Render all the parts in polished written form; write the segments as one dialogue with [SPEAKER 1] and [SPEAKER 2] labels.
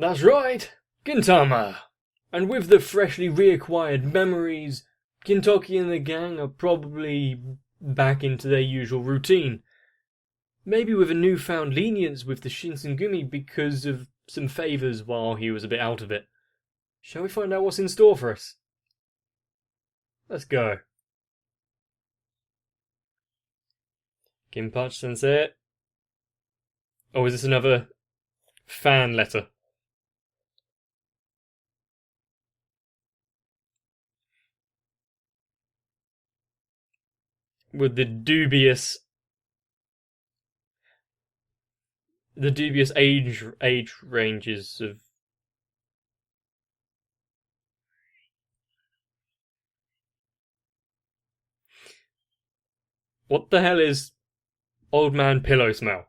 [SPEAKER 1] That's right, Gintama! And with the freshly reacquired memories, Gintoki and the gang are probably back into their usual routine. Maybe with a newfound lenience with the Shinsengumi because of some favours while he was a bit out of it. Shall we find out what's in store for us? Let's go. Ginpachi Sensei. Oh, is this another fan letter? With the dubious age ranges of... What the hell is old man pillow smell?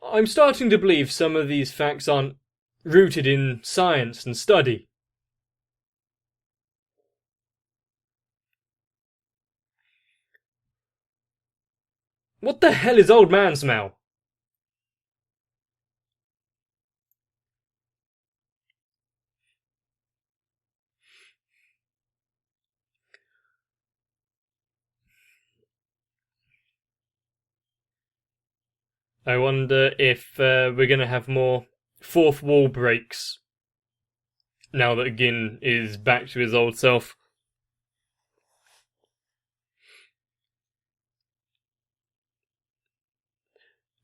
[SPEAKER 1] I'm starting to believe some of these facts aren't rooted in science and study. What the hell is old man smell? I wonder if we're going to have more fourth wall breaks now that Gin is back to his old self.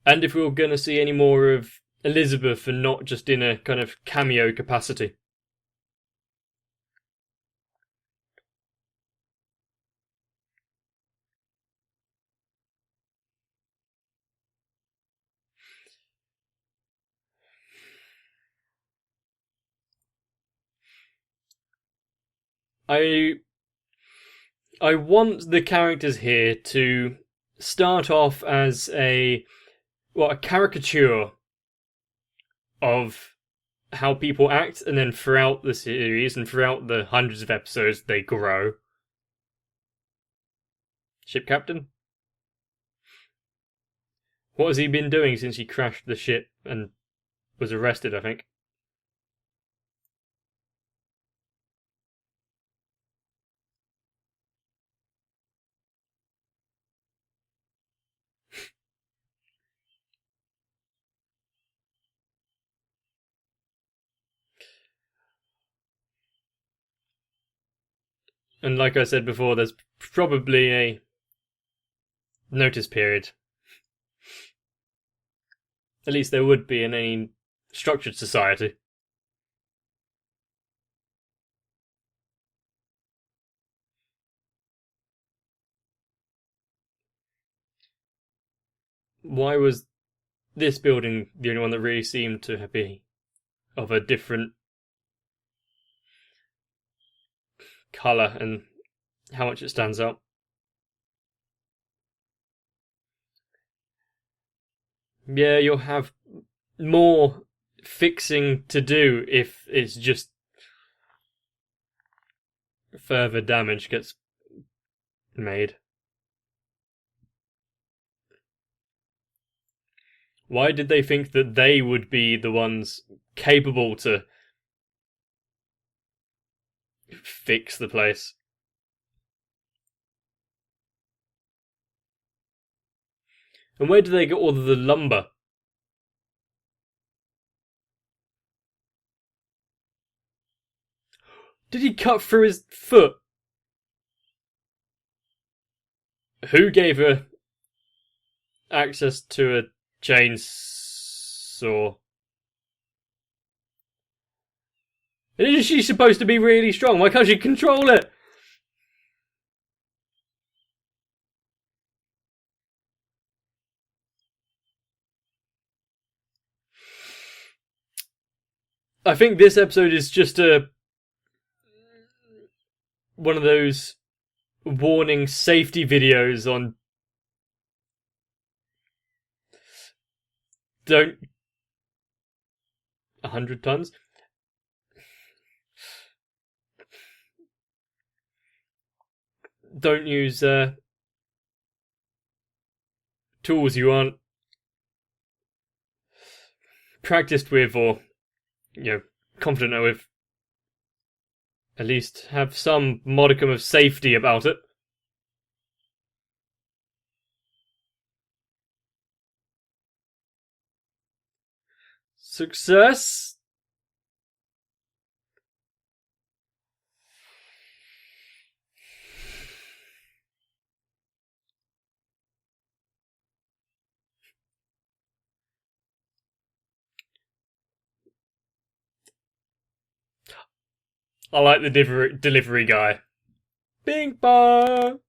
[SPEAKER 1] And if we're going to see any more of Elizabeth and not just in a kind of cameo capacity. I want the characters here to start off as a caricature of how people act, and then throughout the series and throughout the hundreds of episodes they grow. Ship captain? What has he been doing since he crashed the ship and was arrested, I think? And like I said before, there's probably a notice period. At least there would be in any structured society. Why was this building the only one that really seemed to be of a different colour and how much it stands out? Yeah, you'll have more fixing to do if it's just further damage gets made. Why did they think that they would be the ones capable to fix the place? And where do they get all of the lumber? Did he cut through his foot? Who gave her access to a chainsaw? Isn't she supposed to be really strong? Why can't she control it? I think this episode is just one of those warning safety videos on don't 100 tons. don't use tools you aren't practiced with or, confident with. At least have some modicum of safety about it. Success? I like the delivery guy. Bing bong!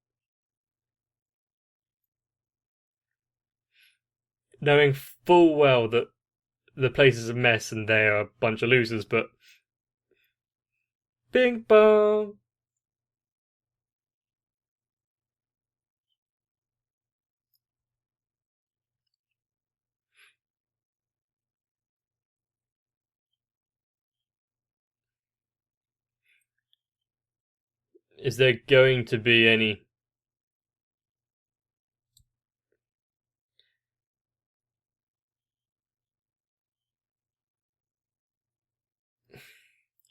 [SPEAKER 1] Knowing full well that the place is a mess and they are a bunch of losers, but bing bong! Is there going to be any...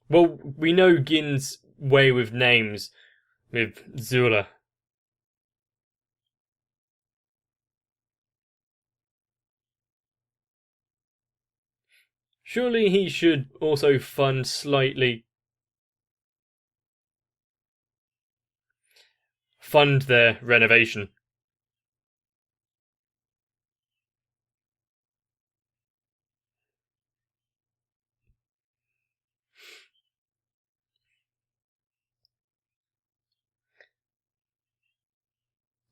[SPEAKER 1] Well, we know Gin's way with names, with Zula. Surely he should also fund their renovation.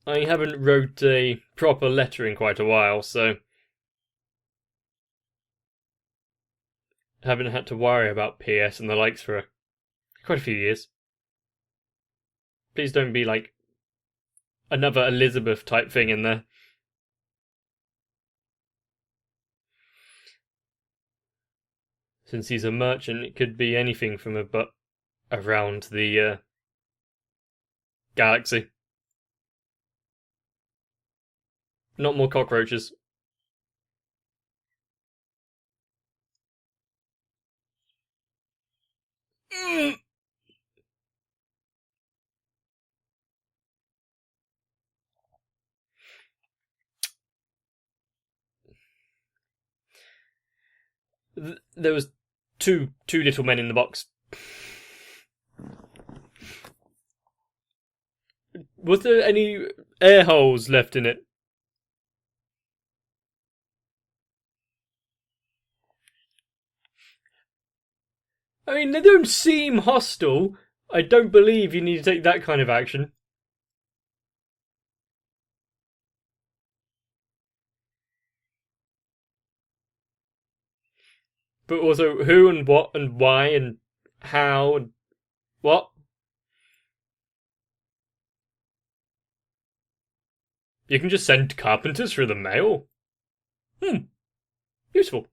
[SPEAKER 1] I haven't wrote a proper letter in quite a while, so haven't had to worry about PS and the likes for quite a few years. Please don't be like another Elizabeth type thing in there. Since he's a merchant, it could be anything from a butt around the galaxy. Not more cockroaches. There was two little men in the box. Was there any air holes left in it? I mean, they don't seem hostile. I don't believe you need to take that kind of action. But also, who and what and why and how and what? You can just send carpenters through the mail? Useful.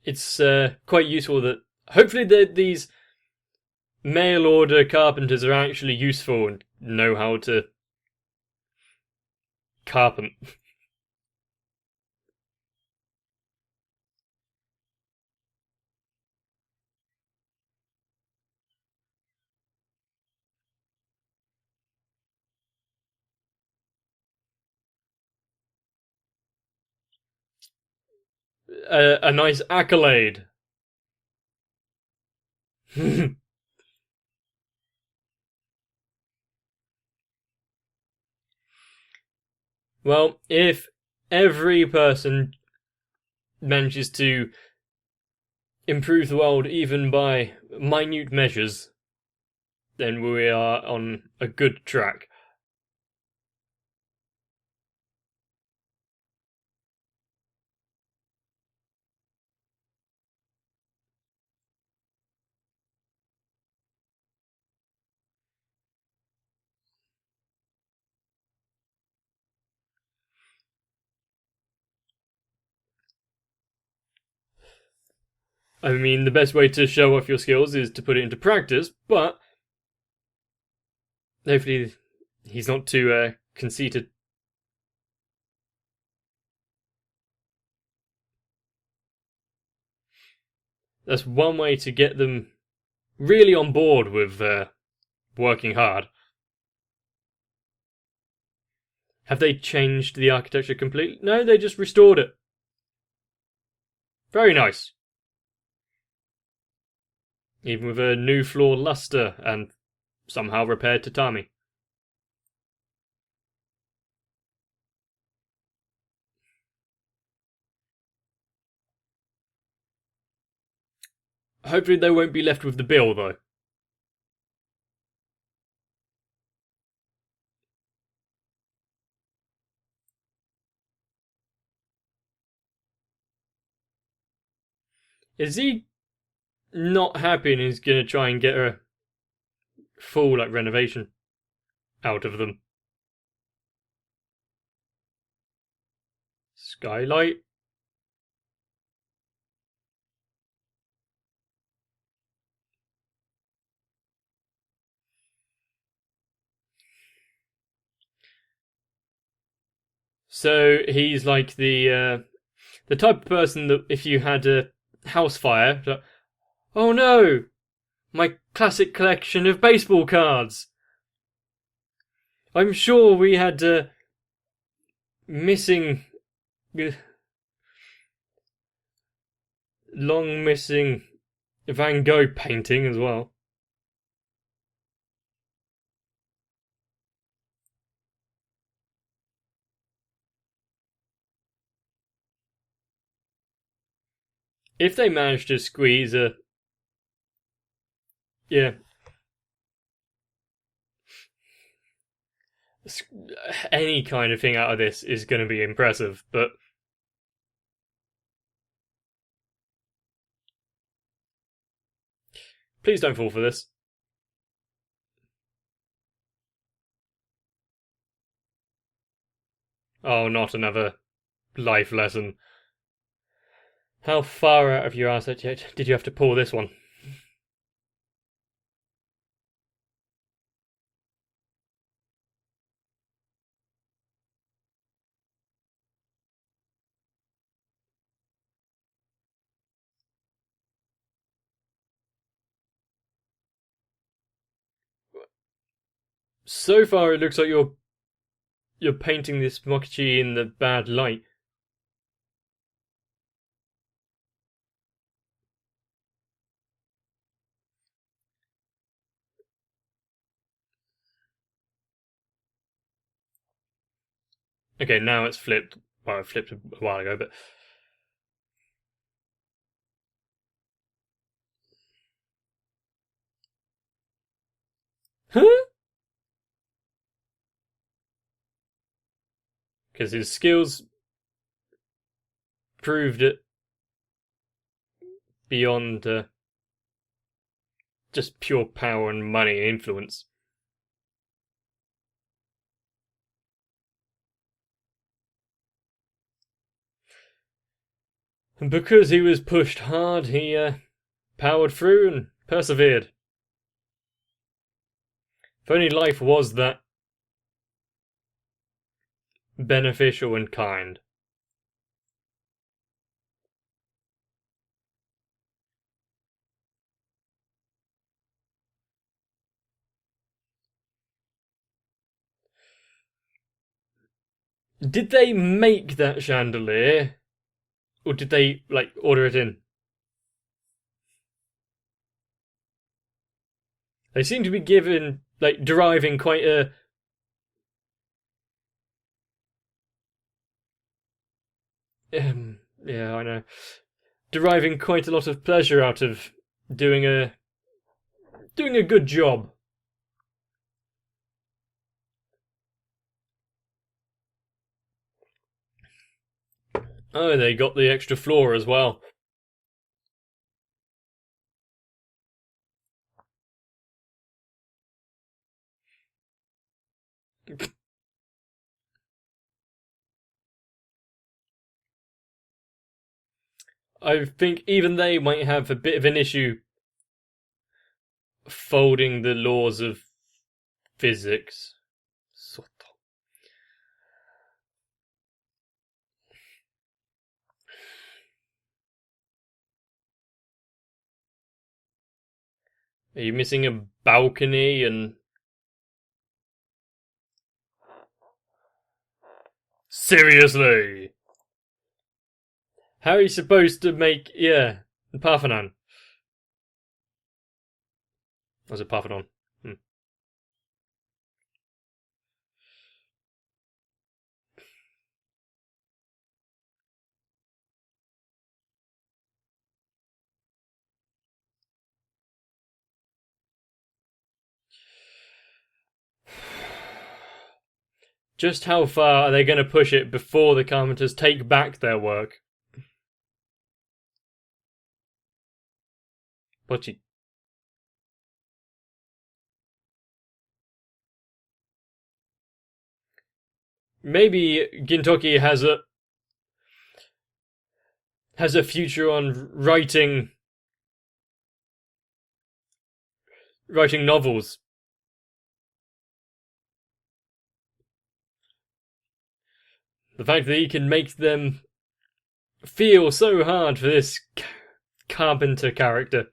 [SPEAKER 1] It's quite useful that hopefully these mail order carpenters are actually useful and know how to carpent. A nice accolade. Well, if every person manages to improve the world even by minute measures, then we are on a good track. I mean, the best way to show off your skills is to put it into practice, but hopefully he's not too conceited. That's one way to get them really on board with working hard. Have they changed the architecture completely? No, they just restored it. Very nice. Even with a new floor luster and somehow repaired tatami. Hopefully they won't be left with the bill, though. Is he not happy and he's gonna try and get a full renovation out of them? Skylight? So he's like the type of person that if you had a house fire, like, oh no, my classic collection of baseball cards. I'm sure we had missing, long missing Van Gogh painting as well. If they manage to squeeze a, yeah, any kind of thing out of this is going to be impressive, but please don't fall for this. Oh, not another life lesson. How far out of your ass did you have to pull this one? So far, it looks like you're painting this mochi in the bad light. Okay, now it's flipped. Well, it flipped a while ago, but huh? Because his skills proved it beyond just pure power and money and influence. And because he was pushed hard, he powered through and persevered. If only life was that beneficial and kind. Did they make that chandelier? Or did they, order it in? They seem to be deriving quite a. Yeah, I know. Deriving quite a lot of pleasure out of doing a good job. Oh, they got the extra floor as well. I think even they might have a bit of an issue folding the laws of physics. Are you missing a balcony and... Seriously? How are you supposed to make... Yeah, Parthenon. Was it Parthenon? Just how far are they going to push it before the Carpenters take back their work? Bocce. Maybe Gintoki has a future on writing novels. The fact that he can make them feel so hard for this Carpenter character.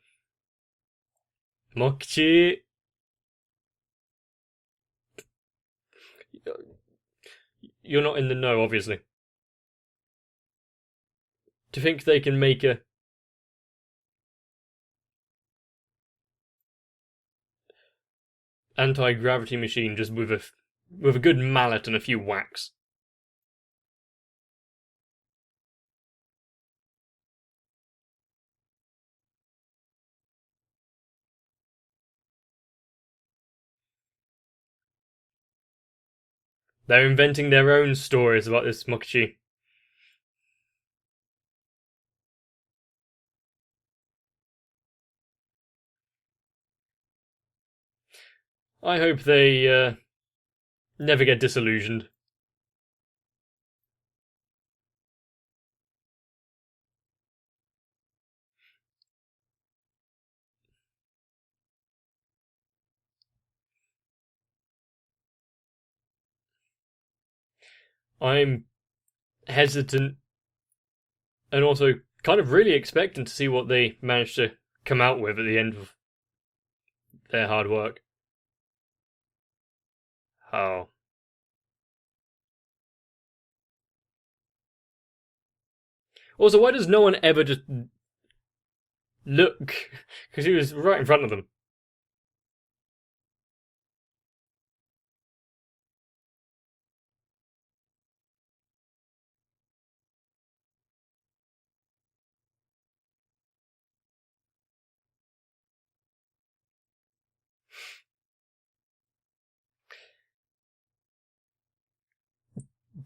[SPEAKER 1] Mokichi. You're not in the know, obviously. To think they can make a anti-gravity machine just with a good mallet and a few whacks. They're inventing their own stories about this Mokichi. I hope they never get disillusioned. I'm hesitant and also kind of really expectant to see what they manage to come out with at the end of their hard work. Oh. Also, why does no one ever just look? Because he was right in front of them.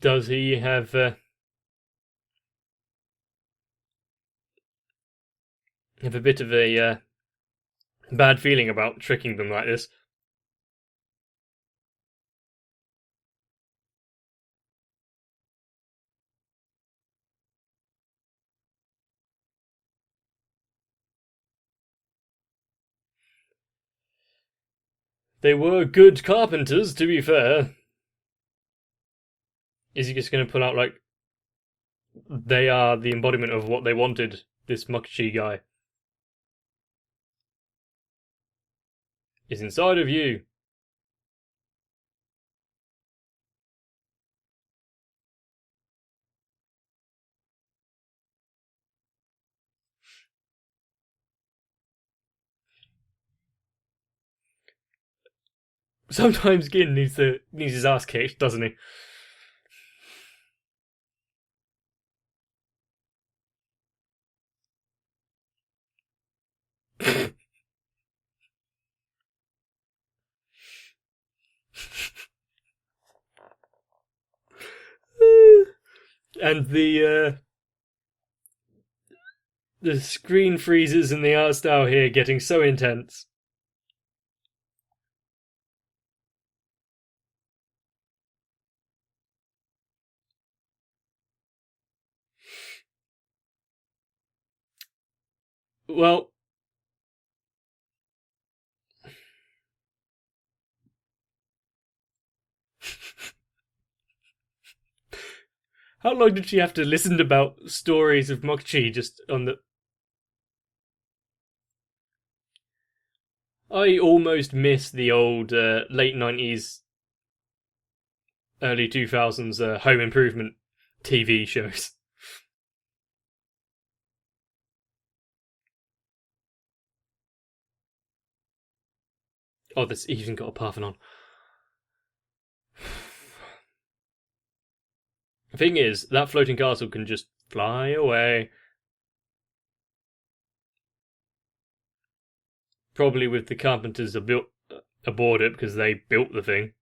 [SPEAKER 1] Does he have a bit of a bad feeling about tricking them like this? They were good carpenters, to be fair. Is he just going to pull out, like, they are the embodiment of what they wanted, this Mokichi guy? Is inside of you. Sometimes Gin needs his ass kicked, doesn't he? And the screen freezes and the art style here getting so intense. Well, how long did she have to listen about stories of Mochi just on the... I almost miss the old late 90s, early 2000s home improvement TV shows. Oh, this even got a Parthenon. The thing is, that floating castle can just fly away. Probably with the carpenters aboard it because they built the thing.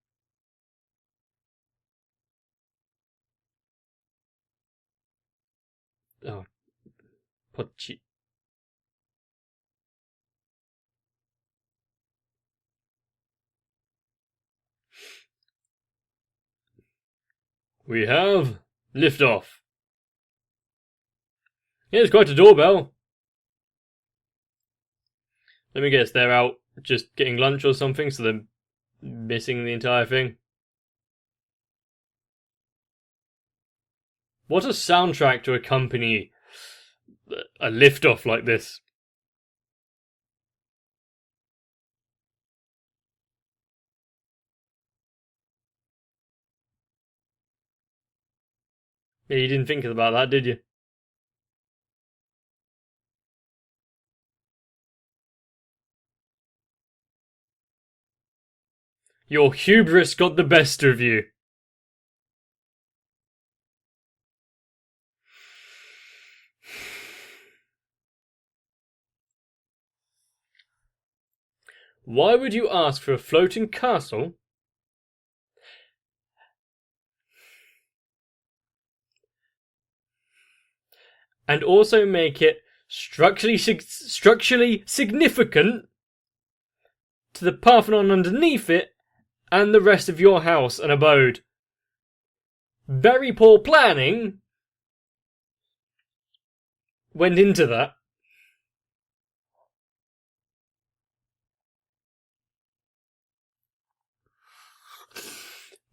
[SPEAKER 1] Oh, Pochi. We have liftoff. Here's quite a doorbell. Let me guess, they're out just getting lunch or something, so they're missing the entire thing. What a soundtrack to accompany a liftoff like this. Yeah, you didn't think about that, did you? Your hubris got the best of you. Why would you ask for a floating castle and also make it structurally significant to the Parthenon underneath it and the rest of your house and abode? Very poor planning went into that.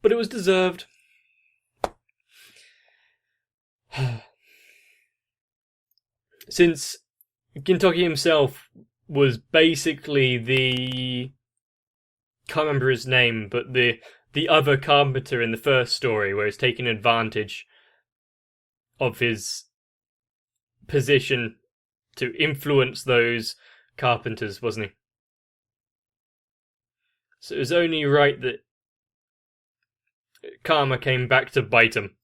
[SPEAKER 1] But it was deserved. Since Gintoki himself was basically the... can't remember his name, but the other carpenter in the first story, where he's taking advantage of his position to influence those carpenters, wasn't he? So it was only right that karma came back to bite him.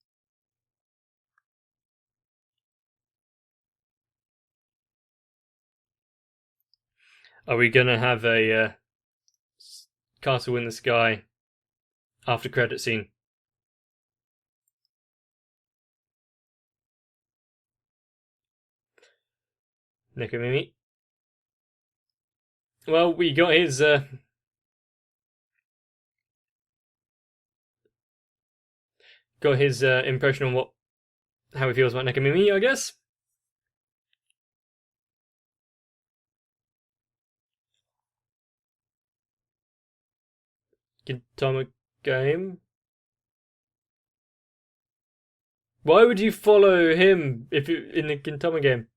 [SPEAKER 1] Are we gonna have a castle in the sky after credit scene? Nekomimi. Well, we got his impression on how he feels about Nekomimi, I guess. Gintama game. Why would you follow him if you in a Gintama game?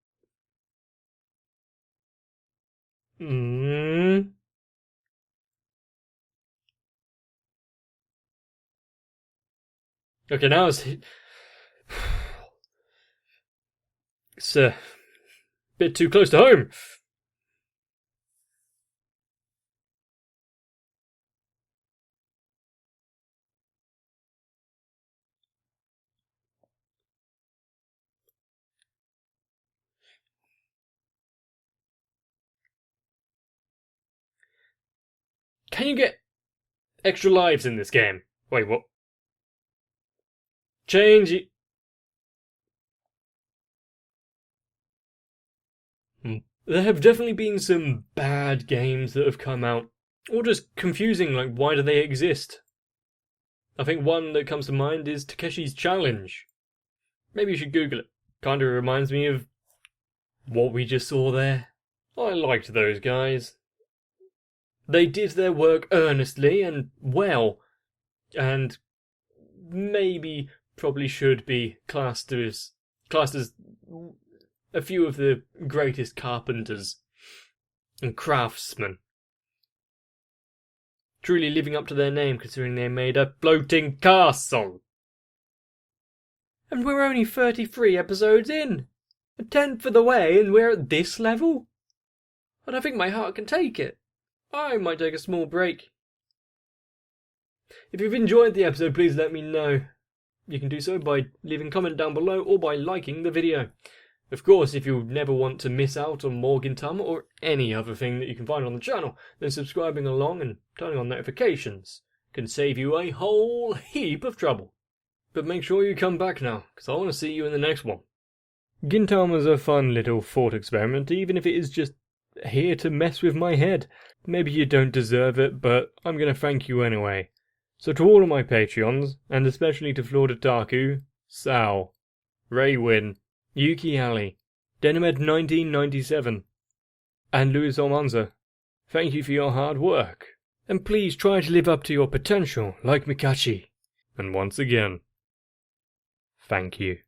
[SPEAKER 1] Okay, now it's a bit too close to home. Can you get extra lives in this game? Wait, what? Change it. There have definitely been some bad games that have come out, or just confusing, like why do they exist? I think one that comes to mind is Takeshi's Challenge. Maybe you should Google it. Kinda reminds me of what we just saw there. I liked those guys. They did their work earnestly and well, and maybe probably should be classed as a few of the greatest carpenters and craftsmen. Truly living up to their name, considering they made a floating castle. And we're only 33 episodes in. A tenth of the way and we're at this level? I don't think my heart can take it. I might take a small break. If you've enjoyed the episode, please let me know. You can do so by leaving a comment down below or by liking the video. Of course, if you never want to miss out on more Gintama or any other thing that you can find on the channel, then subscribing along and turning on notifications can save you a whole heap of trouble. But make sure you come back now, because I want to see you in the next one. Gintama's a fun little thought experiment, even if it is just here to mess with my head. Maybe you don't deserve it, but I'm going to thank you anyway. So to all of my Patreons, and especially to Florida Taku, Sal, Raywin, Yuki Ali, Denimed1997, and Luis Almanza, thank you for your hard work. And please try to live up to your potential, like Mikachi. And once again, thank you.